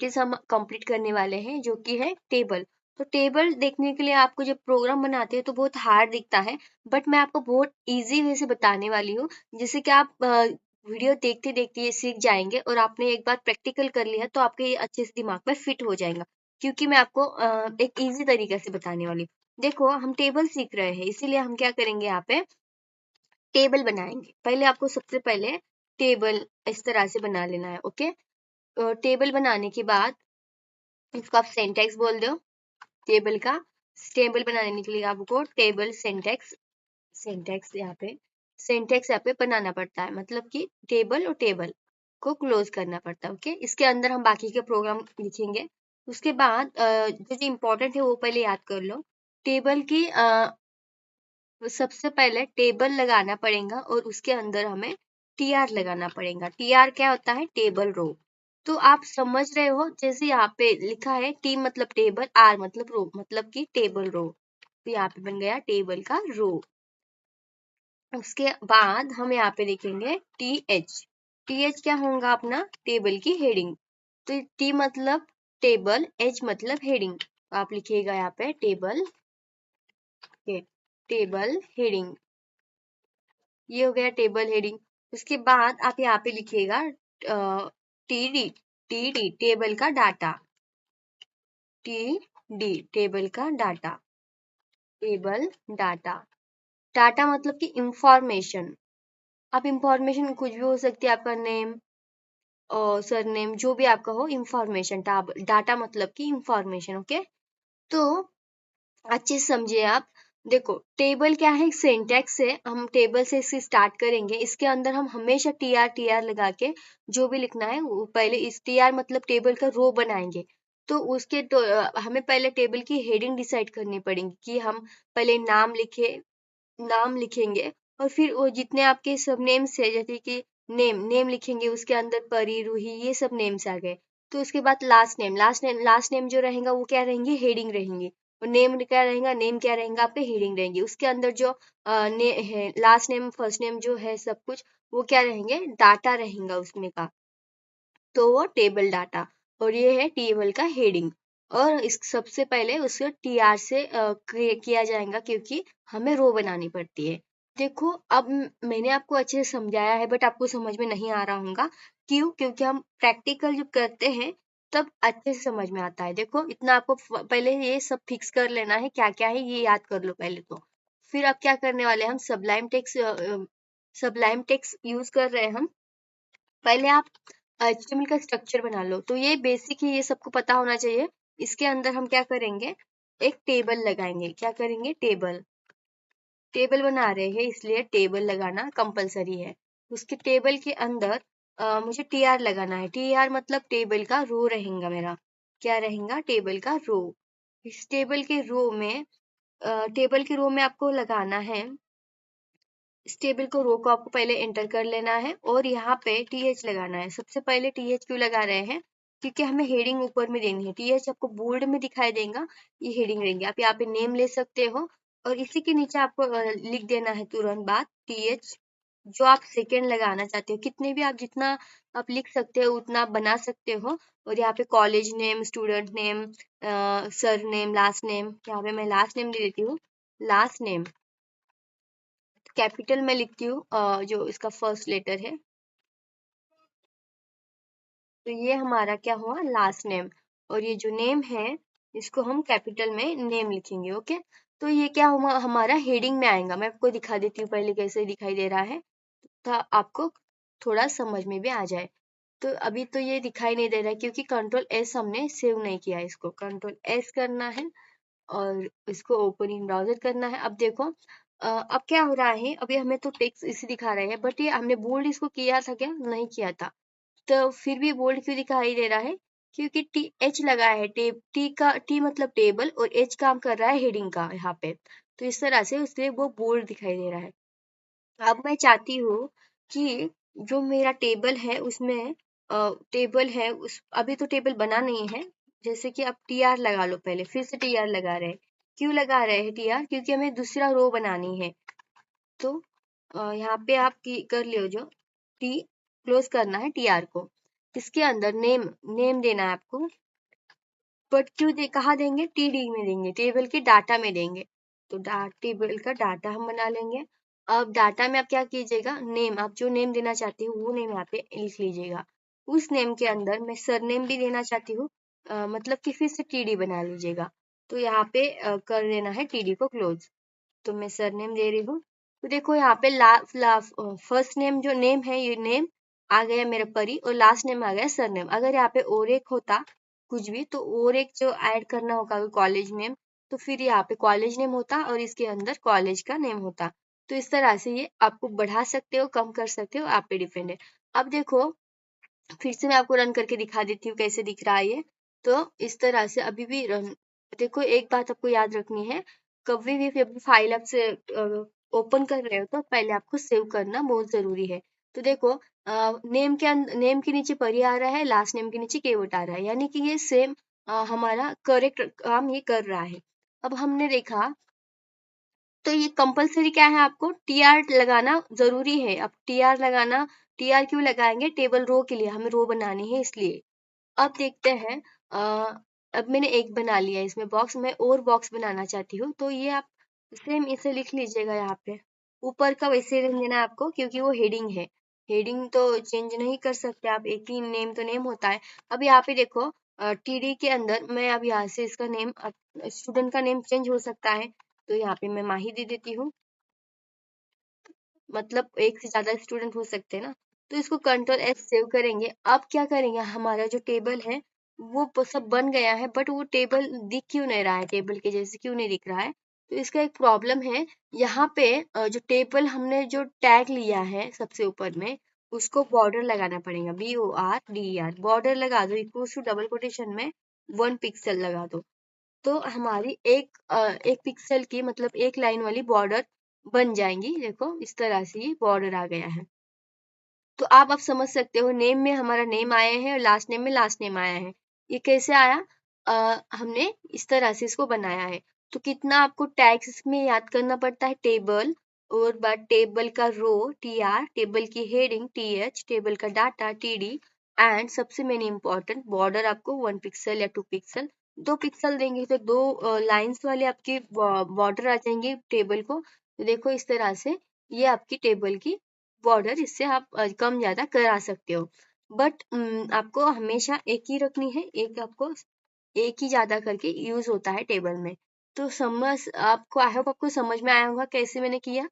Sentence हम complete करने वाले हैं जो कि है टेबल। तो टेबल देखने के लिए आपको जब प्रोग्राम बनाते हैं तो बहुत हार्ड दिखता है, बट मैं आपको बहुत इजी वे से बताने वाली हूँ, जिससे कि आप वीडियो देखते देखते ये सीख जाएंगे और आपने एक बार प्रैक्टिकल कर लिया तो आपके ये अच्छे से दिमाग में फिट हो जाएगा, क्योंकि मैं आपको एक इजी तरीके से बताने वाली हूँ। देखो हम टेबल सीख रहे हैं, इसीलिए हम क्या करेंगे, यहाँ पे टेबल बनाएंगे। पहले आपको सबसे पहले टेबल इस तरह से बना लेना है, ओके। टेबल बनाने के बाद इसको आप सिंटैक्स बोल दो टेबल का। टेबल बनाने के लिए आपको टेबल सिंटैक्स सिंटैक्स यहाँ पे बनाना पड़ता है, मतलब कि टेबल और टेबल को क्लोज करना पड़ता है, ओके। इसके अंदर हम बाकी के प्रोग्राम लिखेंगे। उसके बाद जो जो इम्पोर्टेंट है वो पहले याद कर लो। टेबल की सबसे पहले टेबल लगाना पड़ेगा और उसके अंदर हमें टीआर लगाना पड़ेगा। टीआर क्या होता है, टेबल रो। तो आप समझ रहे हो, जैसे यहाँ पे लिखा है टी मतलब टेबल, आर मतलब रो, मतलब कि टेबल रो। तो यहाँ पे बन गया टेबल का रो। उसके बाद हम यहाँ पे लिखेंगे टी एच। टी एच क्या होगा, अपना टेबल की हेडिंग। तो टी मतलब टेबल, एच मतलब हेडिंग। तो आप लिखिएगा यहाँ पे टेबल, टेबल हेडिंग। ये हो गया टेबल हेडिंग। उसके बाद आप यहाँ पे लिखिएगा टीडी। टीडी टेबल का डाटा। टीडी टेबल का डाटा। Table data. डाटा मतलब कि इंफॉर्मेशन। आप इंफॉर्मेशन कुछ भी हो सकती है, आपका नेम और सरनेम जो भी आपका हो, इंफॉर्मेशन। डाटा मतलब कि इंफॉर्मेशन, ओके। तो अच्छे से समझिए आप। देखो टेबल क्या है, एक सिंटैक्स है, हम टेबल से इसे स्टार्ट करेंगे। इसके अंदर हम हमेशा टीआर लगा के जो भी लिखना है वो पहले इस टीआर मतलब टेबल का रो बनाएंगे। तो उसके तो हमें पहले टेबल की हेडिंग डिसाइड करनी पड़ेगी कि हम पहले नाम लिखेंगे और फिर वो जितने आपके सब नेम्स है, जैसे कि नेम लिखेंगे, उसके अंदर परी रूही ये सब नेम्स आ गए। तो उसके बाद लास्ट नेम जो रहेगा वो क्या रहेंगे, हेडिंग रहेंगी। और नेम क्या रहेगा, नेम क्या रहेगा आपके, हेडिंग रहेंगी। उसके अंदर जो लास्ट नेम फर्स्ट नेम जो है सब कुछ वो क्या रहेंगे, डाटा रहेगा उसमें का। तो वो टेबल डाटा, और ये है टेबल का हेडिंग। और इस सबसे पहले उसको टीआर से किया जाएगा, क्योंकि हमें रो बनानी पड़ती है। देखो अब मैंने आपको अच्छे से समझाया है, बट आपको समझ में नहीं आ रहा होगा। क्यों? क्योंकि हम प्रैक्टिकल जब करते हैं तब अच्छे से समझ में आता है। देखो इतना आपको पहले ये सब फिक्स कर लेना है, क्या क्या है ये याद कर लो पहले तो। फिर अब क्या करने वाले हैं, हम सबलाइम टेक्स्ट यूज कर रहे हैं हम। पहले आप HTML का स्ट्रक्चर बना लो, तो ये बेसिक ही, ये सबको पता होना चाहिए। इसके अंदर हम क्या करेंगे, एक टेबल लगाएंगे। क्या करेंगे, टेबल। टेबल बना रहे हैं इसलिए टेबल लगाना कंपलसरी है। उसके टेबल के अंदर मुझे टीआर लगाना है। टीआर मतलब टेबल का रो रहेगा मेरा। क्या रहेगा, टेबल का रो। इस टेबल के रो में आपको लगाना है, इस टेबल को रो को आपको पहले एंटर कर लेना है और यहाँ पे टीएच लगाना है। सबसे पहले टीएच क्यों लगा रहे हैं, क्योंकि हमें हेडिंग ऊपर में देनी है। टीएच आपको बोर्ड में दिखाई देगा, ये हेडिंग रहेंगे। आप यहाँ पे नेम ले सकते हो और इसी के नीचे आपको लिख देना है तुरंत बाद टीएच, जो आप सेकेंड लगाना चाहते हो। कितने भी आप जितना आप लिख सकते हो उतना आप बना सकते हो। और यहाँ पे college name, student name, sir name, last name. यहाँ पे मैं लास्ट नेम दे देती हूँ, लास्ट नेम कैपिटल में लिखती हूँ जो इसका फर्स्ट लेटर है। तो ये हमारा क्या हुआ, लास्ट नेम। और ये जो नेम है इसको हम कैपिटल में नेम लिखेंगे, ओके। तो ये क्या हुआ, हमारा हेडिंग में आएगा। मैं आपको दिखा देती हूँ पहले कैसे दिखाई दे रहा है, तो आपको थोड़ा समझ में भी आ जाए। तो अभी तो ये दिखाई नहीं दे रहा है क्योंकि Ctrl+S हमने सेव नहीं किया। इसको Ctrl+S करना है और इसको ओपन इन ब्राउजर करना है। अब देखो अब क्या हो रहा है, अभी हमें तो टेक्स्ट इसे दिखा रहे हैं, बट ये हमने बोल्ड इसको किया था क्या, नहीं किया था। तो फिर भी बोल्ड क्यों दिखाई दे रहा है, क्योंकि टी एच लगा है। टी मतलब टेबल और एच काम कर रहा है हेडिंग का यहाँ पे। तो इस तरह से उससे वो बोल्ड दिखाई दे रहा है। अब मैं चाहती हूँ कि जो मेरा टेबल है उसमें टेबल है उस अभी तो टेबल बना नहीं है। जैसे कि आप टीआर लगा लो, पहले फिर से टीआर लगा रहे हैं। क्यों लगा रहे हैं टीआर, क्योंकि हमें दूसरा रो बनानी है। तो यहाँ पे आप कर लियो, जो टी क्लोज करना है टीआर को। इसके अंदर नेम नेम देना है आपको, बट क्यों कहाँ देंगे, टीडी में देंगे, टेबल के डाटा में देंगे। तो टेबल का डाटा हम बना लेंगे। अब डाटा में आप क्या कीजिएगा, नेम, आप जो नेम देना चाहते हो वो नेम यहाँ पे लिख लीजिएगा। उस नेम के अंदर मैं सरनेम भी देना चाहती हूँ, मतलब कि फिर से टीडी बना लीजिएगा। तो यहाँ पे कर देना है टीडी को क्लोज। तो मैं सरनेम दे रही हूँ। तो देखो यहाँ पे फर्स्ट नेम जो नेम है, ये नेम आ गया मेरा परी, और लास्ट नेम आ गया सरनेम। अगर यहाँ पे और एक होता कुछ भी, तो और एक जो ऐड करना होगा कॉलेज नेम, तो फिर यहाँ पे कॉलेज नेम होता और इसके अंदर कॉलेज का नेम होता। तो इस तरह से ये आपको बढ़ा सकते हो, कम कर सकते हो, आप पे डिपेंड है। अब देखो फिर से मैं आपको रन करके दिखा देती हूँ कैसे दिख रहा है ये। तो इस तरह से अभी भी रन, देखो एक बात आपको याद रखनी है, कभी भी जब फाइल आप से ओपन कर रहे हो तो पहले आपको सेव करना बहुत जरूरी है। तो देखो नेम के नीचे परी आ रहा है, लास्ट नेम के नीचे केवट आ रहा है, यानी कि ये सेम हमारा करेक्ट काम ये कर रहा है। अब हमने देखा, तो ये कंपलसरी क्या है, आपको टीआर लगाना जरूरी है। अब टीआर लगाना, टीआर क्यों लगाएंगे, टेबल रो के लिए, हमें रो बनानी है इसलिए। अब देखते हैं, अब मैंने एक बना लिया इसमें बॉक्स, मैं और बॉक्स बनाना चाहती हूँ, तो ये आप सेम इसे लिख लीजिएगा यहाँ पे। ऊपर का वैसे रहने देना है आपको, क्योंकि वो हेडिंग है, हेडिंग तो चेंज नहीं कर सकते आप, एक ही नेम तो नेम होता है। अब यहाँ पे देखो टीडी के अंदर मैं अब यहाँ से इसका नेम, स्टूडेंट का नेम चेंज हो सकता है, तो यहाँ पे मैं माही दे देती हूँ, मतलब एक से ज्यादा स्टूडेंट हो सकते हैं ना। तो इसको कंट्रोल एस सेव करेंगे। अब क्या करेंगे, हमारा जो टेबल है वो सब बन गया है, बट वो टेबल दिख क्यों नहीं रहा है, टेबल के जैसे क्यों नहीं दिख रहा है। तो इसका एक प्रॉब्लम है, यहाँ पे जो टेबल हमने जो टैग लिया है सबसे ऊपर में, उसको बॉर्डर लगाना पड़ेगा, BORDER, बॉर्डर लगा दो, इक्वल टू डबल कोटेशन में 1 पिक्सल लगा दो। तो हमारी एक पिक्सल की मतलब एक लाइन वाली बॉर्डर बन जाएंगी। देखो इस तरह से ये बॉर्डर आ गया है। तो आप अब समझ सकते हो, नेम में हमारा नेम आया है और लास्ट नेम में लास्ट नेम आया है। ये कैसे आया, हमने इस तरह से इसको बनाया है। तो कितना आपको टैग्स में याद करना पड़ता है, टेबल, और बाद टेबल का रो TR, टेबल की हेडिंग TH, टेबल का डाटा TD, एंड सबसे मेन इंपॉर्टेंट बॉर्डर आपको 1 पिक्सल या 2 पिक्सल, 2 पिक्सल देंगे तो 2 लाइन्स वाले आपके बॉर्डर आ जाएंगे टेबल को। तो देखो इस तरह से ये आपकी टेबल की बॉर्डर, इससे आप कम ज्यादा करा सकते हो। बट आपको हमेशा एक ही रखनी है, एक आपको एक ही ज्यादा करके यूज होता है टेबल में। तो समझ आपको, आई होप आपको समझ में आया होगा कैसे मैंने किया।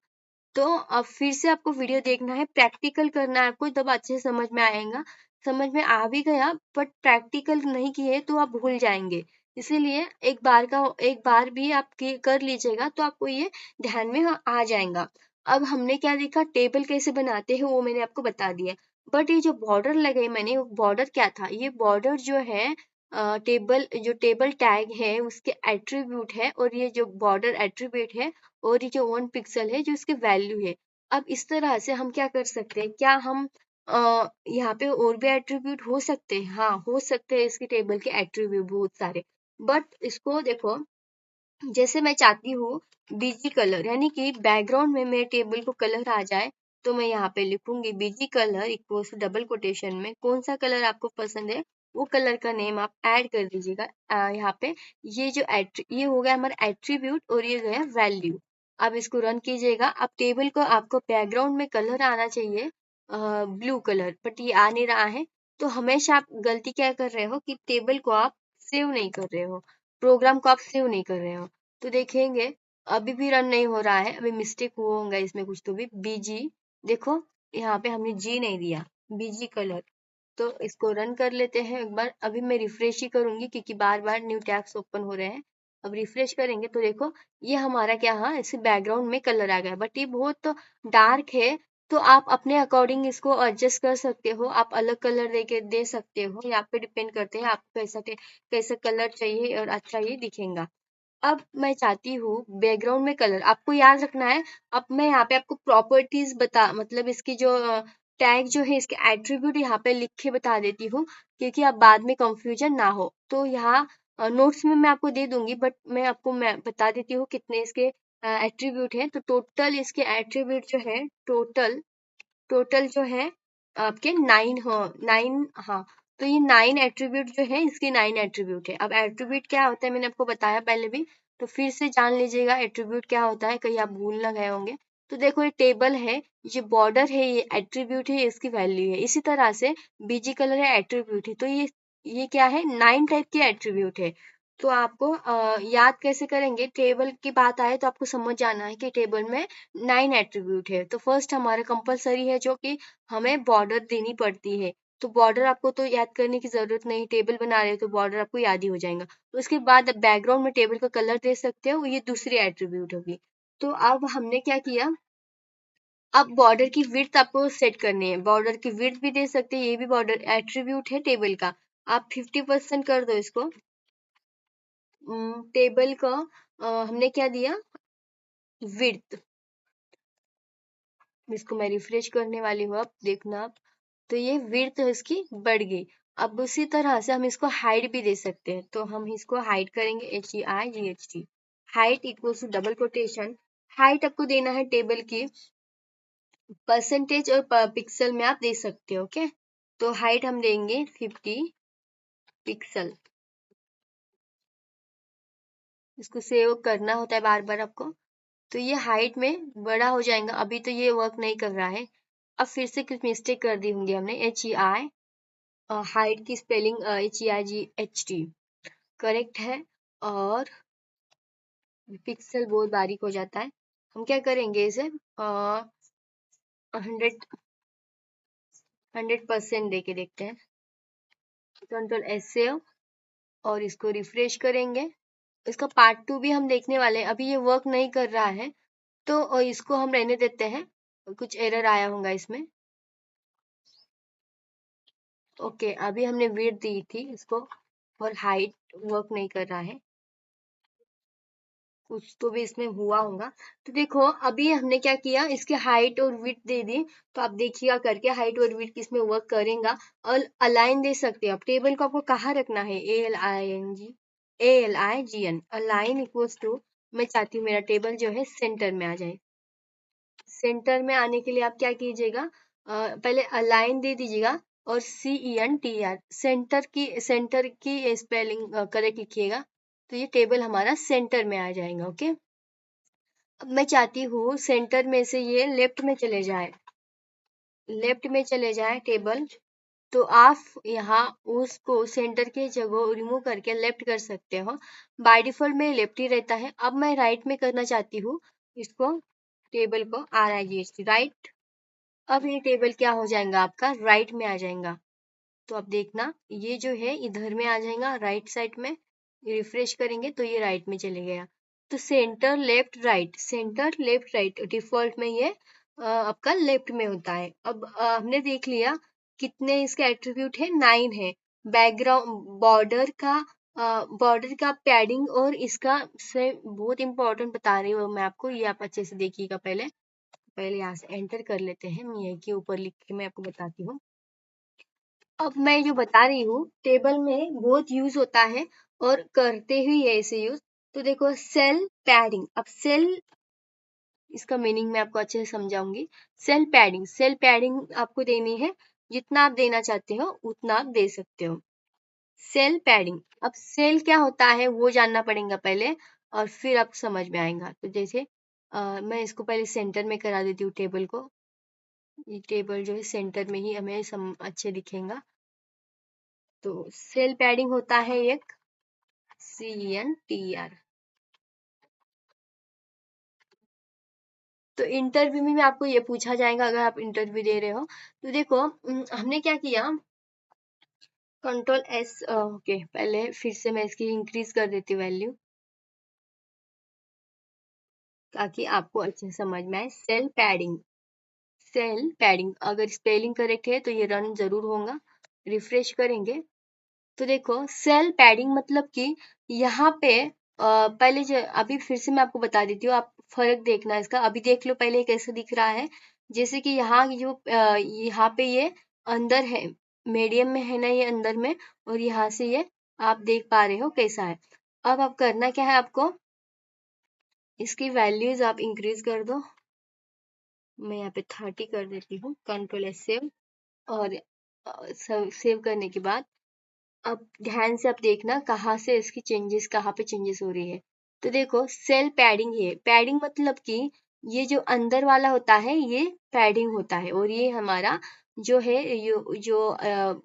तो अब फिर से आपको वीडियो देखना है, प्रैक्टिकल करना है आपको, तब अच्छे से समझ में आएगा। समझ में आ भी गया बट प्रैक्टिकल नहीं किए तो आप भूल जाएंगे, इसीलिए एक बार भी आप कर लीजिएगा तो आपको ये ध्यान में आ जाएगा। अब हमने क्या देखा, टेबल कैसे बनाते हैं वो मैंने आपको बता दिया। बट ये जो बॉर्डर लगे मैंने, वो बॉर्डर क्या था, ये बॉर्डर जो है टेबल टैग है उसके एट्रीब्यूट है, और ये जो बॉर्डर एट्रीब्यूट है, और ये जो 1 पिक्सल है जो इसके वैल्यू है। अब इस तरह से हम क्या कर सकते हैं, क्या हम यहाँ पे और भी एट्रीब्यूट हो सकते हैं, हाँ हो सकते हैं, इसके टेबल के एट्रीब्यूट बहुत सारे। बट इसको देखो, जैसे मैं चाहती हूँ बीजी कलर, यानी कि बैकग्राउंड में मेरे टेबल को कलर आ जाए, तो मैं यहाँ पे लिखूंगी BG colour equals to double quotation में कौन सा कलर आपको पसंद है, वो कलर का नेम आप ऐड कर दीजिएगा यहाँ पे। ये हो गया हमारा एट्रीब्यूट और ये गया वैल्यू। अब इसको रन कीजिएगा। अब टेबल को आपको बैकग्राउंड में कलर आना चाहिए ब्लू कलर, बट ये आ नहीं रहा है। तो हमेशा आप गलती क्या कर रहे हो कि टेबल को आप सेव नहीं कर रहे हो, प्रोग्राम को आप सेव नहीं कर रहे हो। तो देखेंगे अभी भी रन नहीं हो रहा है, अभी मिस्टेक हुआ होगा इसमें कुछ, तो भी बीजी, देखो यहाँ पे हमने जी नहीं दिया, बीजी कलर। तो इसको रन कर लेते हैं एक बार। अभी मैं रिफ्रेश ही करूंगी क्योंकि बार बार न्यू टैब्स ओपन हो रहे हैं। अब रिफ्रेश करेंगे तो देखो ये हमारा क्या, हाँ इसे बैकग्राउंड में कलर आ गया, बट ये बहुत डार्क है। तो आप अपने अकॉर्डिंग इसको एडजस्ट कर सकते हो, आप अलग कलर दे सकते हो, ये आप पे डिपेंड करते हैं आपको कैसा कलर चाहिए और अच्छा ये दिखेगा। अब मैं चाहती हूँ बैकग्राउंड में कलर, आपको याद रखना है। अब मैं यहाँ पे आपको प्रॉपर्टीज बता, मतलब इसकी जो टैग जो है, इसके एट्रीब्यूट यहाँ पे लिख के बता देती हूँ, क्योंकि अब बाद में कंफ्यूजन ना हो। तो यहाँ नोट्स में मैं आपको दे दूंगी, बट मैं बता देती हूँ कितने इसके एट्रीब्यूट है। तो टोटल इसके एट्रीब्यूट जो है, टोटल जो है आपके 9, हाँ 9, हाँ। तो ये 9 एट्रीब्यूट जो है इसके 9 एट्रीब्यूट है। अब एट्रीब्यूट क्या होता है मैंने आपको बताया पहले भी, तो फिर से जान लीजिएगा एट्रीब्यूट क्या होता है, कहीं आप भूल ना गए होंगे। तो देखो ये टेबल है, ये बॉर्डर है, ये एट्रीब्यूट है, इसकी वैल्यू है। इसी तरह से बीजी कलर है एट्रीब्यूट है। तो ये क्या है, 9 टाइप के एट्रीब्यूट है। तो आपको याद कैसे करेंगे, टेबल की बात आए तो आपको समझ जाना है कि टेबल में 9 एट्रीब्यूट है। तो फर्स्ट हमारा कंपलसरी है जो कि हमें बॉर्डर देनी पड़ती है। तो बॉर्डर आपको तो याद करने की जरूरत नहीं, टेबल बना रहे हो तो बॉर्डर आपको याद ही हो जाएगा। तो उसके बाद बैकग्राउंड में टेबल का कलर दे सकते हो, ये दूसरी एट्रीब्यूट होगी। तो अब हमने क्या किया, अब बॉर्डर की विड्थ आपको सेट करनी है। बॉर्डर की विड्थ भी दे सकते हैं, ये भी बॉर्डर एट्रीब्यूट है टेबल का। आप 50% कर दो इसको। टेबल का हमने क्या दिया, विड्थ। इसको मैं रिफ्रेश करने वाली हूँ, अब देखना आप। तो ये विड्थ इसकी बढ़ गई। अब उसी तरह से हम इसको हाइट भी दे सकते हैं। तो हम इसको हाइट करेंगे, HEIGHT। Height equals to double quotation, height आपको देना है टेबल की परसेंटेज और पिक्सल में आप दे सकते हो। ओके, तो हाइट हम देंगे 50 पिक्सल। इसको सेव करना होता है बार बार आपको। तो ये हाइट में बड़ा हो जाएगा। अभी तो ये वर्क नहीं कर रहा है। अब फिर से कुछ मिस्टेक कर दी होंगी हमने। HEI, हाइट की स्पेलिंग HEIGHT करेक्ट है, और पिक्सल बहुत बारीक हो जाता है। हम क्या करेंगे इसे 100% दे के देखते हैं। Ctrl+S सेव, और इसको रिफ्रेश करेंगे। इसका पार्ट 2 भी हम देखने वाले हैं। अभी ये वर्क नहीं कर रहा है तो इसको हम रहने देते हैं। कुछ एरर आया होगा इसमें। ओके, अभी हमने विड्थ दी थी इसको, और हाइट वर्क नहीं कर रहा है। कुछ तो भी इसमें हुआ होगा। तो देखो अभी हमने क्या किया, इसके हाइट और विड्थ दे दी। तो आप देखिएगा करके हाइट और विड्थ किसमें वर्क करेगा। और अलाइन दे सकते हो आप। टेबल को आपको कहाँ रखना है, ALING अलाइन इक्वल्स टू, मैं चाहती हूँ मेरा टेबल जो है सेंटर में आ जाए। सेंटर में आने के लिए आप क्या कीजिएगा, पहले अलाइन दे दीजिएगा, और CENTR, सेंटर की स्पेलिंग करेक्ट लिखिएगा। तो ये टेबल हमारा सेंटर में आ जाएगा। ओके, अब मैं चाहती हूँ सेंटर में से ये लेफ्ट में चले जाए, लेफ्ट में चले जाए टेबल। तो आप यहाँ उसको सेंटर के जगह रिमूव करके लेफ्ट कर सकते हो। बाय डिफॉल्ट में लेफ्ट ही रहता है। अब मैं राइट में करना चाहती हूँ इसको, टेबल को RIGHT राइट। अब ये टेबल क्या हो जाएगा, आपका राइट में आ जाएगा। तो आप देखना ये जो है इधर में आ जाएगा राइट साइड में। रिफ्रेश करेंगे तो ये राइट में चले गया। तो centre left right, centre left right default में ये आपका लेफ्ट में होता है। अब हमने देख लिया कितने इसके एट्रीब्यूट है, 9 है। बैकग्राउंड बॉर्डर का पैडिंग, और इसका से बहुत इंपॉर्टेंट बता रही हूँ मैं आपको, ये आप अच्छे से देखिएगा। पहले पहले यहाँ से एंटर कर लेते हैं, मैं यही के ऊपर लिख के मैं आपको बताती हूँ। अब मैं जो बता रही हूँ टेबल में बहुत यूज होता है, और करते ही है इसे यूज। तो देखो सेल पैडिंग, अब सेल, इसका मीनिंग मैं आपको अच्छे से समझाऊंगी। सेल पैडिंग, सेल पैडिंग आपको देनी है, जितना आप देना चाहते हो उतना आप दे सकते हो। सेल पैडिंग, अब सेल क्या होता है वो जानना पड़ेगा पहले, और फिर आप समझ में आएगा। तो जैसे मैं इसको पहले सेंटर में करा देती हूँ टेबल को। ये टेबल जो है सेंटर में ही हमें अच्छे दिखेगा। तो सेल पैडिंग होता है एक CENTR। तो इंटरव्यू में भी आपको ये पूछा जाएगा अगर आप इंटरव्यू दे रहे हो। तो देखो हमने क्या किया, Ctrl+S, ओके पहले फिर से मैं इसकी इंक्रीज कर देती हूँ वैल्यू, ताकि आपको अच्छे से समझ में आए। सेल पैडिंग, सेल पैडिंग अगर स्पेलिंग करेक्ट है तो ये रन जरूर होगा। रिफ्रेश करेंगे तो देखो सेल पैडिंग मतलब कि यहाँ पे पहले जो, अभी फिर से मैं आपको बता देती हूँ, आप फर्क देखना इसका। अभी देख लो पहले कैसे दिख रहा है। जैसे कि यहाँ जो यहाँ पे ये अंदर है, मीडियम में है ना ये अंदर में, और यहाँ से ये आप देख पा रहे हो कैसा है। अब आप करना क्या है आपको, इसकी वैल्यूज आप इंक्रीज कर दो। मैं यहाँ पे 30 कर देती हूँ, Ctrl+S सेव। और सेव करने के बाद अब ध्यान से आप देखना कहाँ से इसकी चेंजेस, कहाँ पे चेंजेस हो रही है। तो देखो सेल पैडिंग है, पैडिंग मतलब कि ये जो अंदर वाला होता है ये पैडिंग होता है, और ये हमारा जो है जो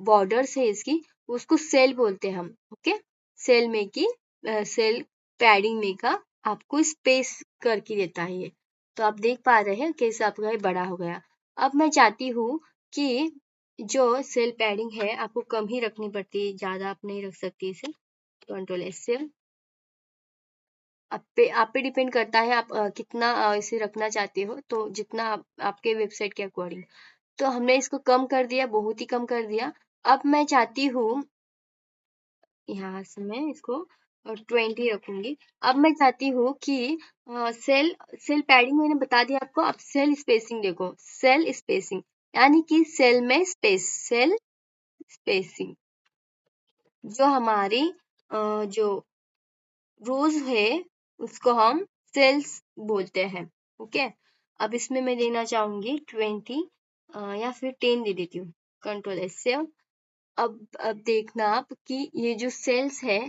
बॉर्डर्स है इसकी उसको सेल बोलते हैं हम। ओके, सेल में की सेल पैडिंग में का आपको स्पेस करके देता है ये। तो आप देख पा रहे हैं कैसे आपका ये बड़ा हो गया। अब मैं चाहती हूँ कि जो सेल पैडिंग है आपको कम ही रखनी पड़ती है, ज्यादा आप नहीं रख सकती इसे। कंट्रोल एस से आप पे डिपेंड करता है आप कितना इसे रखना चाहते हो, तो जितना आपके वेबसाइट के अकॉर्डिंग। तो हमने इसको कम कर दिया, बहुत ही कम कर दिया। अब मैं चाहती हूँ यहाँ से मैं इसको 20 रखूंगी। अब मैं चाहती हूँ कि सेल सेल पैडिंग मैंने बता दिया आपको। अब सेल स्पेसिंग देखो, सेल स्पेसिंग यानी कि सेल में स्पेस, सेल स्पेसिंग जो हमारी जो रोज है उसको हम सेल्स बोलते हैं। ओके, अब इसमें मैं देना चाहूंगी 20 या फिर 10 दे देती हूँ। कंट्रोल एस से अब देखना आप कि ये जो सेल्स है,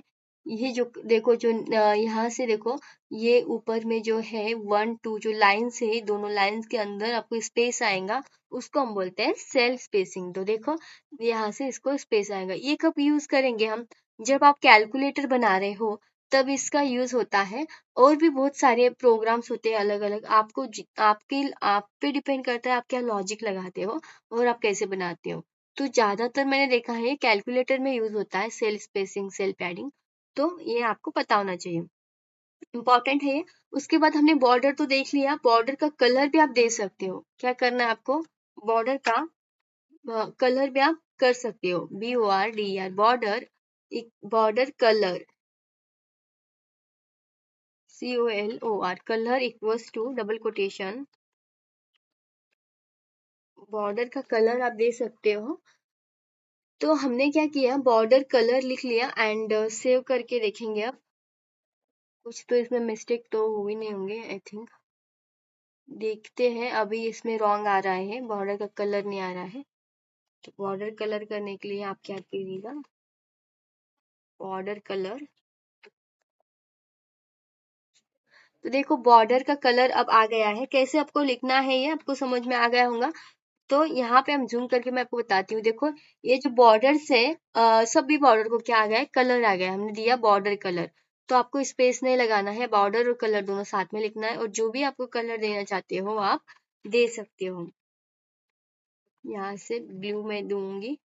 ये जो देखो जो यहाँ से देखो, ये ऊपर में जो है 1 2 जो लाइन्स है, दोनों लाइन्स के अंदर आपको स्पेस आएगा, उसको हम बोलते हैं सेल स्पेसिंग। तो देखो यहाँ से इसको स्पेस आएगा। ये कब यूज करेंगे हम? जब आप कैलकुलेटर बना रहे हो तब इसका यूज होता है। और भी बहुत सारे प्रोग्राम्स होते हैं अलग अलग, आपको आप पे डिपेंड करता है आप क्या लॉजिक लगाते हो और आप कैसे बनाते हो। तो ज्यादातर मैंने देखा है कैलकुलेटर में यूज होता है सेल स्पेसिंग, सेल पैडिंग। तो ये आपको पता होना चाहिए, इंपॉर्टेंट है ये। उसके बाद हमने बॉर्डर तो देख लिया, बॉर्डर का कलर भी आप दे सकते हो। क्या करना है आपको? बॉर्डर का कलर भी आप कर सकते हो, BORDER बॉर्डर, एक border colour COLOR colour equals to double quotation, border का कलर आप दे सकते हो। तो हमने क्या किया, बॉर्डर कलर लिख लिया एंड सेव करके देखेंगे। अब कुछ तो इसमें मिस्टेक तो हो ही नहीं होंगे आई थिंक। देखते हैं, अभी इसमें रॉन्ग आ रहा है, बॉर्डर का कलर नहीं आ रहा है। तो बॉर्डर कलर करने के लिए आप क्या कीजिएगा, बॉर्डर कलर। तो देखो बॉर्डर का कलर अब आ गया है। कैसे आपको लिखना है ये आपको समझ में आ गया होगा। तो यहाँ पे हम जूम करके मैं आपको बताती हूँ। देखो ये जो बॉर्डर्स है, सभी बॉर्डर को क्या आ गया है, कलर आ गया है। हमने दिया बॉर्डर कलर। तो आपको स्पेस नहीं लगाना है, बॉर्डर और कलर दोनों साथ में लिखना है, और जो भी आपको कलर देना चाहते हो आप दे सकते हो। यहाँ से ब्लू में दूंगी।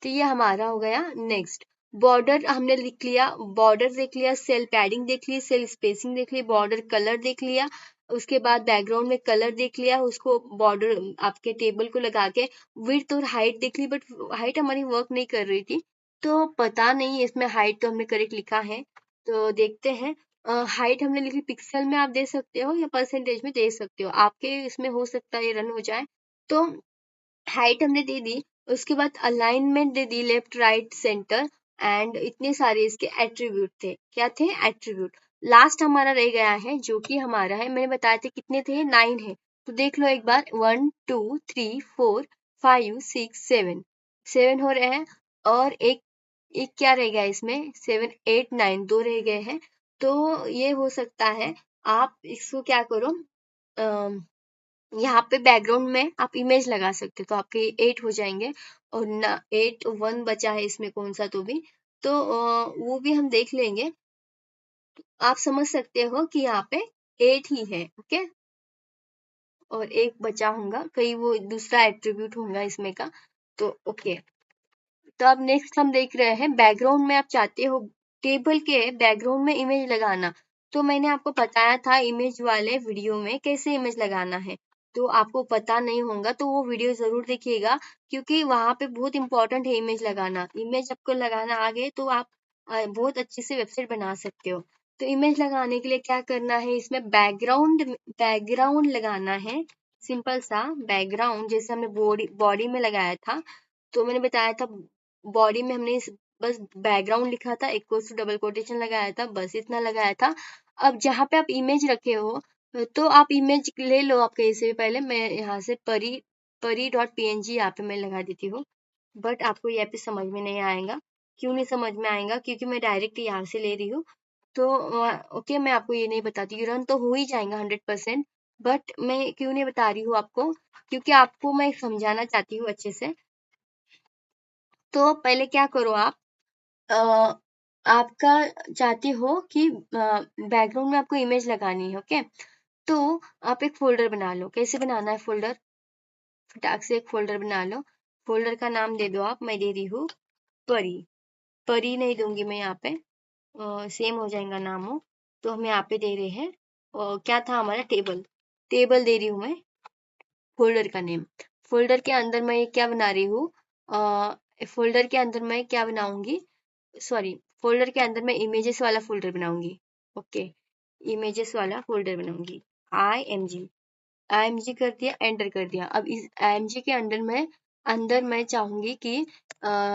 तो ये हमारा हो गया। नेक्स्ट बॉर्डर हमने लिख लिया, बॉर्डर देख लिया, सेल पैडिंग देख ली, सेल स्पेसिंग देख ली, बॉर्डर कलर देख लिया। उसके बाद बैकग्राउंड में कलर देख लिया, उसको बॉर्डर आपके टेबल को लगा के विड्थ और हाइट देख ली। बट हाइट हमारी वर्क नहीं कर रही थी, तो पता नहीं इसमें हाइट तो हमने करेक्ट लिखा है। तो देखते हैं, हाइट हमने लिखी पिक्सल में, आप दे सकते हो या परसेंटेज में दे सकते हो, आपके इसमें हो सकता है ये रन हो जाए। तो हाइट हमने दे दी। उसके बाद alignment they the, left right centre, and इतने सारे इसके एट्रीब्यूट थे। क्या थे? एट्रीब्यूट। लास्ट हमारा रह गया है जो कि हमारा है, मैंने बताया था कितने थे, 9 है। तो देख लो एक बार, 1 2 3 4 5 6 7, 7 हो रहे हैं। और एक एक क्या रह गया इसमें, 7 8 9, 2 रह गए हैं। तो ये हो सकता है आप इसको क्या करो, यहाँ पे बैकग्राउंड में आप इमेज लगा सकते हो, तो आपके 8 हो जाएंगे। और ना 8 1 बचा है इसमें कौन सा, तो भी तो वो भी हम देख लेंगे। आप समझ सकते हो कि यहाँ पे 8 ही है। ओके, और एक बचा होगा, कहीं वो दूसरा एट्रीब्यूट होगा इसमें का। तो ओके, तो अब नेक्स्ट हम देख रहे हैं बैकग्राउंड में। आप चाहते हो टेबल के बैकग्राउंड में इमेज लगाना, तो मैंने आपको बताया था इमेज वाले वीडियो में कैसे इमेज लगाना है। तो आपको पता नहीं होगा तो वो वीडियो जरूर देखिएगा, क्योंकि वहां पे बहुत इंपॉर्टेंट है इमेज लगाना। इमेज आपको लगाना आ गए तो आप बहुत अच्छे से वेबसाइट बना सकते हो। तो इमेज लगाने के लिए क्या करना है, इसमें बैकग्राउंड बैकग्राउंड लगाना है। सिंपल सा बैकग्राउंड, जैसे हमने बॉडी बॉडी में लगाया था। तो मैंने बताया था बॉडी में हमने बस बैकग्राउंड लिखा था, इक्वल्स टू डबल कोटेशन लगाया था, बस इतना लगाया था। अब जहाँ पे आप इमेज रखे हो, तो आप इमेज ले लो आप कहीं से भी। पहले मैं यहाँ से परी peri.png यहाँ पे मैं लगा देती हूँ, बट आपको यहाँ पे समझ में नहीं आएगा। क्यों नहीं समझ में आएगा? क्योंकि मैं डायरेक्ट यहाँ से ले रही हूँ। तो ओके, मैं आपको ये नहीं बताती, रन तो हो ही जाएगा 100%, बट मैं क्यों नहीं बता रही हूँ आपको, क्योंकि आपको मैं समझाना चाहती हूँ अच्छे से। तो पहले क्या करो आप, अ, आपका चाहती हो कि बैकग्राउंड में आपको इमेज लगानी है, ओके। तो आप एक फोल्डर बना लो। कैसे बनाना है फोल्डर? फटाक से एक फोल्डर बना लो। फोल्डर का नाम दे दो आप, मैं दे रही हूँ परी। परी नहीं दूंगी मैं यहाँ पे, सेम हो जाएगा नाम हो। तो हम यहाँ पे दे रहे हैं, क्या था हमारा, टेबल। टेबल दे रही हूँ मैं, फोल्डर का नेम। फोल्डर के अंदर मैं क्या बना रही हूँ, फोल्डर के अंदर मैं क्या बनाऊंगी, सॉरी, फोल्डर के अंदर मैं इमेजेस वाला फोल्डर बनाऊंगी, ओके। इमेजेस वाला फोल्डर बनाऊंगी, IMG कर दिया, एंटर कर दिया। अब इस IMG के अंदर मैं चाहूंगी कि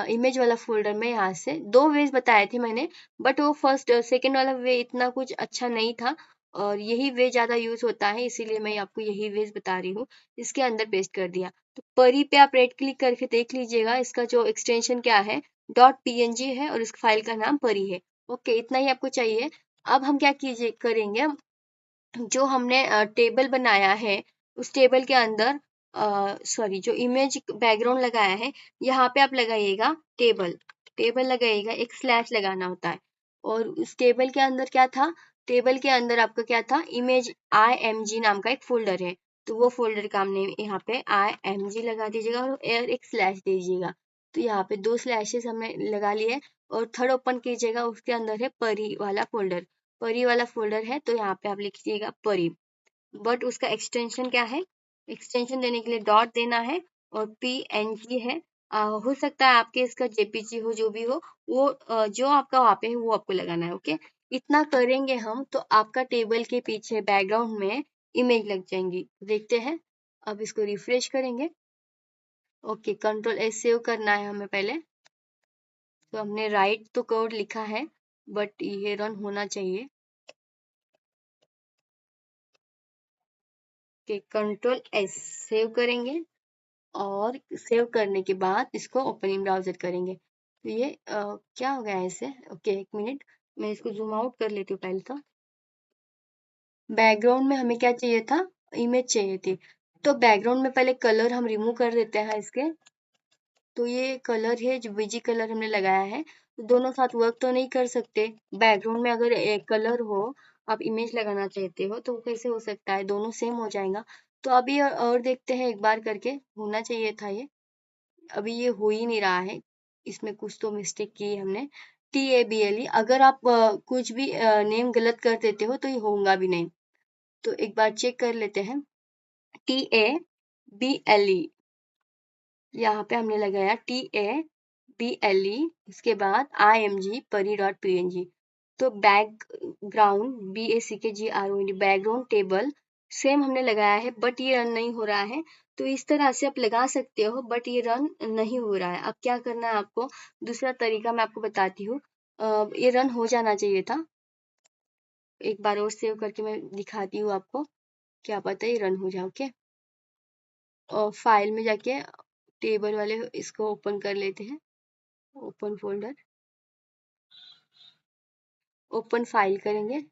इमेज वाला फोल्डर में यहाँ से दो वेज बताए थे मैंने, बट वो फर्स्ट सेकंड वाला वे इतना कुछ अच्छा नहीं था, और यही वे ज्यादा यूज होता है, इसीलिए मैं आपको यही वेज बता रही हूँ। इसके अंदर पेस्ट कर दिया। तो परी पे आप राइट क्लिक करके देख लीजिएगा, इसका जो एक्सटेंशन क्या है, .png है, और इस फाइल का नाम परी है, ओके। इतना ही आपको चाहिए। अब हम क्या कीजिए करेंगे, जो हमने टेबल बनाया है, उस टेबल के अंदर, सॉरी, जो इमेज बैकग्राउंड लगाया है, यहाँ पे आप लगाइएगा टेबल। टेबल लगाइएगा, एक स्लैश लगाना होता है। और उस टेबल के अंदर क्या था, टेबल के अंदर आपका क्या था, इमेज IMG नाम का एक फोल्डर है। तो वो फोल्डर का हमने यहाँ पे IMG लगा दीजिएगा, और एक स्लैश दीजिएगा। तो यहाँ पे दो स्लैशेस हमने लगा लिए, और थर्ड ओपन कीजिएगा, उसके अंदर है परी वाला फोल्डर। परी वाला फोल्डर है, तो यहाँ पे आप लिखिएगा परी, बट उसका एक्सटेंशन क्या है, एक्सटेंशन देने के लिए डॉट देना है, और PNG है। हो सकता है आपके इसका JPG हो, जो भी हो वो, जो आपका वहाँ पे है वो आपको लगाना है, ओके। इतना करेंगे हम, तो आपका टेबल के पीछे बैकग्राउंड में इमेज लग जाएंगी। देखते हैं। अब इसको रिफ्रेश करेंगे, ओके। Ctrl+S सेव करना है हमें पहले। तो हमने राइट तो कोड लिखा है, बट ये रन होना चाहिए, कि Ctrl+S सेव करेंगे, और सेव करने के बाद इसको ओपन इन ब्राउजर करेंगे। तो ये क्या हो गया है इसे, ओके, एक मिनट, मैं इसको जूम आउट कर लेती हूँ पहले। तो बैकग्राउंड में हमें क्या चाहिए था, इमेज चाहिए थी। तो बैकग्राउंड में पहले कलर हम रिमूव कर देते हैं इसके। तो ये कलर है जो बीजी कलर हमने लगाया है, तो दोनों साथ वर्क तो नहीं कर सकते। बैकग्राउंड में अगर एक कलर हो, आप इमेज लगाना चाहते हो, तो कैसे हो सकता है, दोनों सेम हो जाएगा। तो अभी और देखते हैं एक बार करके, होना चाहिए था ये। अभी ये हो ही नहीं रहा है, इसमें कुछ तो मिस्टेक की है हमने। TABLE, अगर आप कुछ भी नेम गलत कर देते हो तो ये होगा भी नहीं। तो एक बार चेक कर लेते हैं। TABLE, यहाँ पे हमने लगाया TABLE, इसके बाद IMG peri.png। तो background, BACKGROUND, background table same हमने लगाया है, बट ये रन नहीं हो रहा है। तो इस तरह से आप लगा सकते हो, बट ये रन नहीं हो रहा है। अब क्या करना है आपको, दूसरा तरीका मैं आपको बताती हूँ। ये रन हो जाना चाहिए था। एक बार और सेव करके मैं दिखाती हूँ आपको, क्या पता ये रन हो जाए, ओके। और फाइल में जाके टेबल वाले इसको ओपन कर लेते हैं, ओपन फोल्डर, ओपन फाइल करेंगे।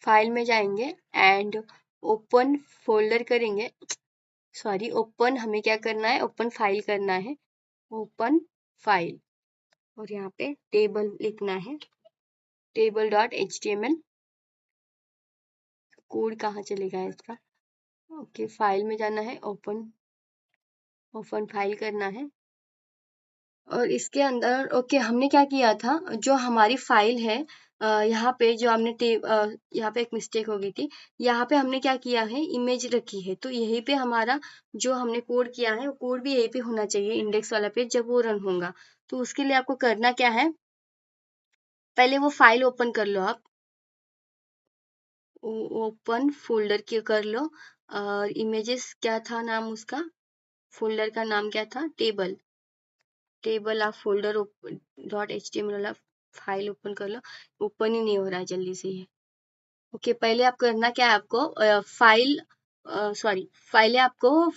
फाइल में जाएंगे एंड ओपन फोल्डर करेंगे, सॉरी, ओपन हमें क्या करना है, ओपन फाइल करना है, ओपन फाइल। और यहाँ पे टेबल लिखना है, table.html। कोड कहाँ चलेगा इसका, ओके। फाइल में जाना है, ओपन, ओपन फाइल करना है। और इसके अंदर, ओके, हमने क्या किया था, जो हमारी फाइल है, यहाँ पे जो हमने यहाँ पे एक मिस्टेक हो गई थी। यहाँ पे हमने क्या किया है, इमेज रखी है, तो यहीं पे हमारा जो हमने कोड किया है, वो कोड भी यहीं पे होना चाहिए, इंडेक्स वाला पेज, जब वो रन होगा। तो उसके लिए आपको करना क्या है, पहले वो फाइल ओपन कर लो आप, ओपन फोल्डर के कर लो। और इमेजेस क्या था नाम उसका, फोल्डर का नाम क्या था, टेबल। टेबल आप फोल्डर .html वाला फाइल ओपन कर लो। ओपन ही नहीं हो रहा है जल्दी से ये, ओके, पहले आप करना क्या है, आपको पहले आपको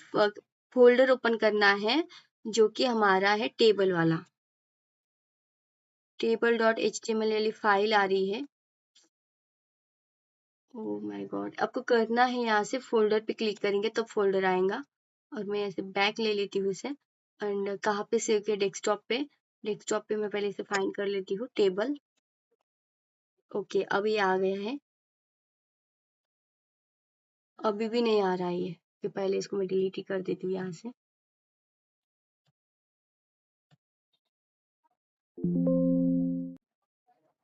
फोल्डर ओपन करना है जो कि हमारा है टेबल वाला। Table dot H T M L वाली फाइल आ रही है। ओह माय गॉड, आपको करना है यहाँ से फोल्डर पे क्लिक करेंगे तब फोल्डर आएगा। और मैं ऐसे बैक ले लेती हूँ इसे। एंड कहाँ पे सेव किया, डेस्कटॉप पे। डेस्कटॉप पे मैं पहले इसे फाइंड कर लेती हूँ, टेबल। ओके, अब ये आ गया है। अभी भी नहीं आ रहा है ये, कि पहले इसको मैं डिलीट ही कर देती हूँ यहाँ से।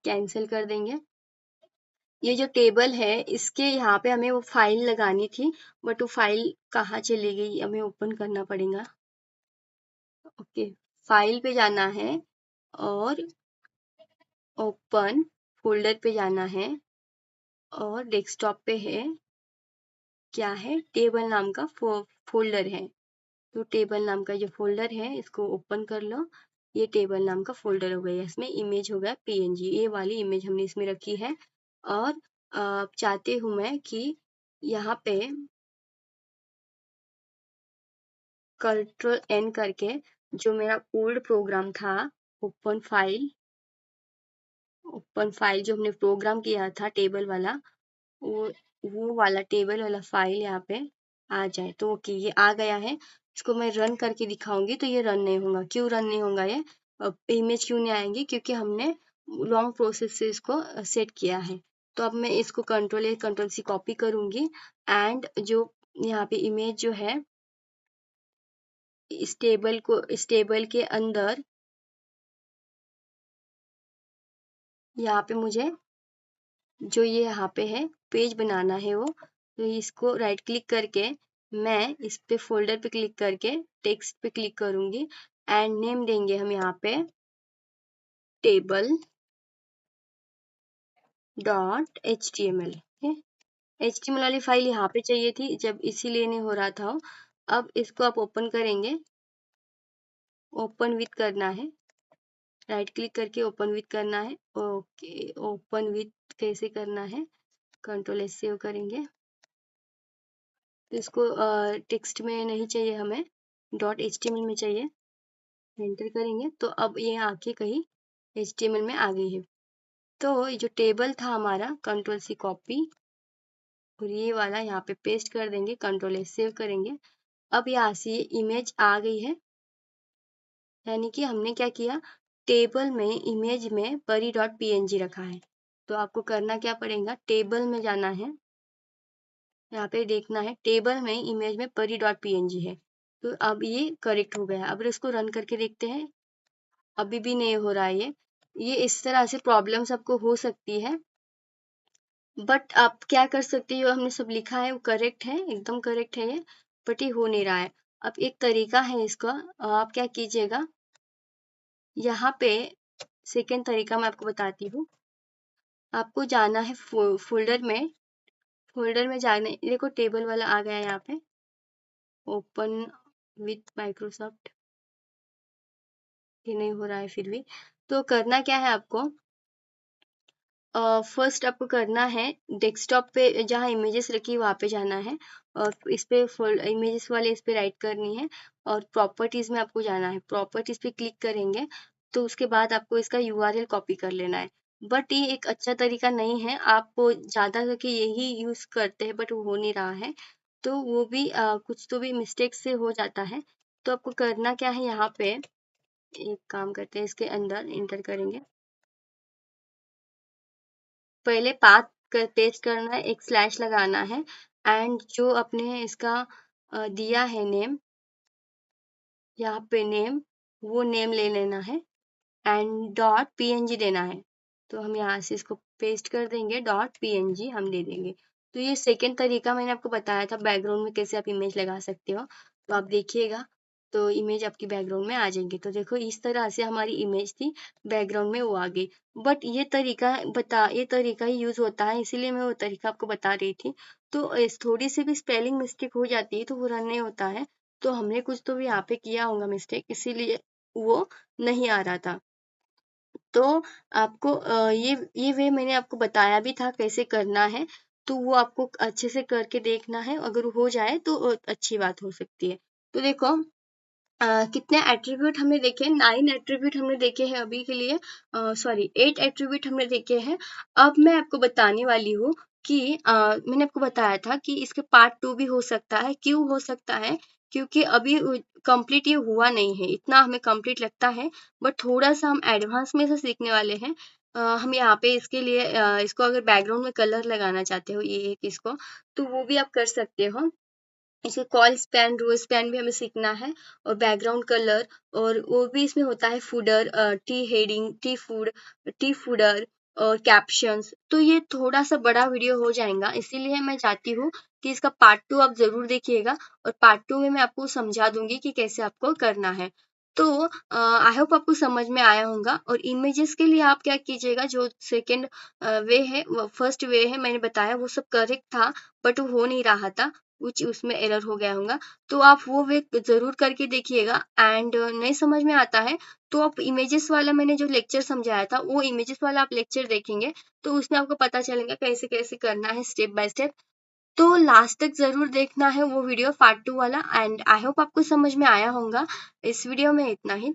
कैंसिल कर देंगे। ये जो टेबल है इसके यहाँ पे हमें वो फाइल लगानी थी, बट वो फाइल कहाँ चली गई, हमें ओपन करना पड़ेगा। ओके, फाइल पे जाना है और ओपन, फोल्डर पे जाना है और डेस्कटॉप पे है, क्या है, टेबल नाम का फोल्डर है। तो टेबल नाम का जो फोल्डर है इसको ओपन कर लो। ये टेबल नाम का फोल्डर हो गया, इसमें इमेज हो गया पीएनजी, ये वाली इमेज हमने इसमें रखी है। और चाहती हूँ मैं कि यहाँ पे कंट्रोल एन करके जो मेरा ओल्ड प्रोग्राम था, ओपन फाइल, ओपन फाइल जो हमने प्रोग्राम किया था टेबल वाला, वो वो वाला टेबल वाला फाइल यहाँ पे आ जाए। तो ओके, ये आ गया है। इसको मैं रन करके दिखाऊंगी तो ये रन नहीं होगा। क्यों रन नहीं होगा, ये इमेज क्यों नहीं आएंगी, क्योंकि हमने लॉन्ग प्रोसेस से इसको सेट किया है। तो अब मैं इसको control A control C copy करूंगी। एंड जो यहाँ पे इमेज जो है इस टेबल के अंदर, यहाँ पे मुझे जो ये यहाँ पे है पेज बनाना है वो, तो इसको राइट क्लिक करके मैं इस पे फोल्डर पे क्लिक करके टेक्स्ट पे क्लिक करूंगी। एंड नेम देंगे हम यहाँ पे table dot H T M L. H T M L वाली फाइल यहाँ पे चाहिए थी, जब इसीलिए नहीं हो रहा था। अब इसको आप ओपन करेंगे, ओपन विथ करना है, राइट क्लिक करके ओपन विथ करना है। ओके, ओपन विथ कैसे करना है, कंट्रोल एस सेव करेंगे। तो इसको टेक्स्ट में नहीं चाहिए हमें, dot H T M L में चाहिए। एंटर करेंगे तो अब ये आके कहीं एच टी एम एल में आ गई है। तो ये जो टेबल था हमारा, कंट्रोल सी कॉपी और ये वाला यहाँ पे पेस्ट कर देंगे, कंट्रोल एस सेव करेंगे। अब यहाँ से ये इमेज आ गई है, यानी कि हमने क्या किया, टेबल में इमेज में परी डॉट पीएनजी रखा है। तो आपको करना क्या पड़ेगा, टेबल में जाना है, यहाँ पे देखना है टेबल में इमेज में परी डॉट पीएनजी है। तो अब ये करेक्ट हो गया है। अब इसको रन करके देखते हैं, अभी भी नहीं हो रहा है ये इस तरह से प्रॉब्लम्स आपको हो सकती है। बट आप क्या कर सकते हो, हमने सब लिखा है वो करेक्ट है, एकदम करेक्ट है ये, बट ये हो नहीं रहा है। अब एक तरीका है इसका, आप क्या कीजिएगा, यहाँ पे सेकेंड तरीका मैं आपको बताती हूँ। आपको जाना है फोल्डर में, फोल्डर में जाने, देखो टेबल वाला आ गया है यहाँ पे, ओपन विथ माइक्रोसॉफ्ट, ये नहीं हो रहा है फिर भी। तो करना क्या है आपको, फर्स्ट आपको करना है डेस्कटॉप पे जहाँ इमेजेस रखी है वहाँ पे जाना है, और इस पे इमेजेस वाले इस पे राइट करनी है, और प्रॉपर्टीज में आपको जाना है। प्रॉपर्टीज पे क्लिक करेंगे तो उसके बाद आपको इसका यूआरएल कॉपी कर लेना है। बट ये एक अच्छा तरीका नहीं है, आप ज़्यादा करके यही यूज़ करते हैं बट वो हो नहीं रहा है। तो वो भी कुछ तो भी मिस्टेक से हो जाता है। तो आपको करना क्या है, यहाँ पे एक काम करते हैं, इसके अंदर इंटर करेंगे, पहले पाथ पेस्ट करना है, एक स्लैश लगाना है। एंड जो अपने इसका दिया है नेम, यहाँ पे नेम, वो नेम ले लेना है एंड डॉट पीएनजी देना है। तो हम यहाँ से इसको पेस्ट कर देंगे, डॉट पीएनजी हम दे देंगे। तो ये सेकेंड तरीका मैंने आपको बताया था बैकग्राउंड में कैसे आप इमेज लगा सकते हो, तो आप देखिएगा तो इमेज आपकी बैकग्राउंड में आ जाएंगी। तो देखो इस तरह से हमारी इमेज थी, बैकग्राउंड में वो आ गई। बट ये तरीका ही यूज होता है, इसीलिए मैं वो तरीका आपको बता रही थी। तो थोड़ी सी भी स्पेलिंग मिस्टेक हो जाती है तो वो रन नहीं होता है। तो हमने कुछ तो भी यहाँ पे किया होगा मिस्टेक, इसीलिए वो नहीं आ रहा था। तो आपको ये वे मैंने आपको बताया भी था कैसे करना है, तो वो आपको अच्छे से करके देखना है। अगर हो जाए तो अच्छी बात हो सकती है। तो देखो कितने एट्रीब्यूट हमने देखे, 9 एट्रीब्यूट हमने देखे हैं अभी के लिए, सॉरी 8 एट्रीब्यूट हमने देखे हैं। अब मैं आपको बताने वाली हूँ कि मैंने आपको बताया था कि इसके पार्ट 2 भी हो सकता है। क्यों हो सकता है? क्योंकि अभी कंप्लीट ये हुआ नहीं है, इतना हमें कंप्लीट लगता है, बट थोड़ा सा हम एडवांस में से सीखने वाले हैं। हम यहाँ पे इसके लिए इसको अगर बैकग्राउंड में कलर लगाना चाहते हो ये एक इसको, तो वो भी आप कर सकते हो। इसके कॉल स्पैन रो स्पैन भी हमें सीखना है, और बैकग्राउंड कलर, और वो भी इसमें होता है fodder, T heading, T fodder और कैप्शंस। तो ये थोड़ा सा बड़ा वीडियो हो जाएगा, इसीलिए मैं चाहती हूँ कि इसका पार्ट 2 आप जरूर देखिएगा, और पार्ट 2 में मैं आपको समझा दूंगी कि कैसे आपको करना है। तो आई होप आपको समझ में आया होगा। और इमेजेस के लिए आप क्या कीजिएगा, जो सेकंड वे है, फर्स्ट वे है मैंने बताया वो सब करेक्ट था, बट वो हो नहीं रहा था, कुछ उसमें एरर हो गया होगा। तो आप वो वे जरूर करके देखिएगा। एंड नहीं समझ में आता है तो आप इमेजेस वाला मैंने जो लेक्चर समझाया था वो इमेजेस वाला आप लेक्चर देखेंगे, तो उसमें आपको पता चलेगा कैसे कैसे करना है स्टेप बाय स्टेप। तो लास्ट तक जरूर देखना है वो वीडियो पार्ट 2 वाला। एंड आई होप आपको समझ में आया होगा। इस वीडियो में इतना ही।